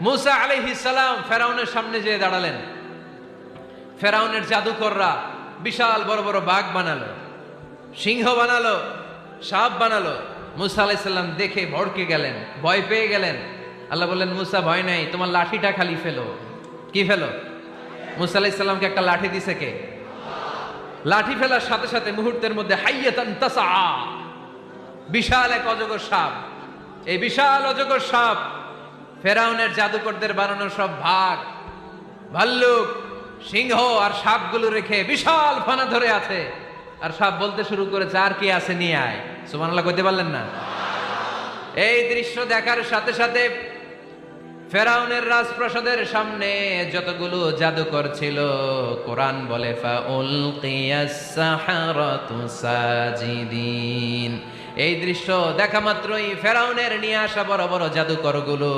মুসা আলাইহিস সালাম ফেরাউনের সামনে যেয়ে দাঁড়ালেন। ফেরাউনের জাদুকররা বিশাল বড় বড় বাঘ বানালো, সিংহ বানালো, সাপ বানালো। মুসা আলাইহিস সালাম দেখে ভড়কে গেলেন, ভয় পেয়ে গেলেন। আল্লাহ বললেন, মুসা ভয় নাই, তোমার লাঠিটা খালি ফেলো। কি ফেলো? মুসা আলাইহিস সালামকে একটা লাঠি দিছে কে? লাঠি ফেলার সাথে সাথে মুহূর্তের মধ্যে হাইয়াতান তাসআ, বিশাল এক অজগর সাপ। এই বিশাল অজগর সাপ ফেরাউনের জাদুকরদের বানানো সব ভাগ, ভাল্লুক, সিংহ আর সাপগুলো রেখে বিশাল ফানা ধরে আছে। আর সাপ বলতে শুরু করেছে, আর কি আছে নিয়ে আয়। সুবহানাল্লাহ কইতে পারলেন না? এই দৃশ্য দেখার সাথে সাথে ফেরাউনের রাজপ্রাসাদের সামনে যতগুলো জাদুকর ছিল, কোরআন বলে ফাউলকিয়াস সাহারাতু সাজিদিন। এই দৃশ্য দেখা মাত্রই ফেরাউনের নিয়ে আসা বড় বড় জাদুকরগুলো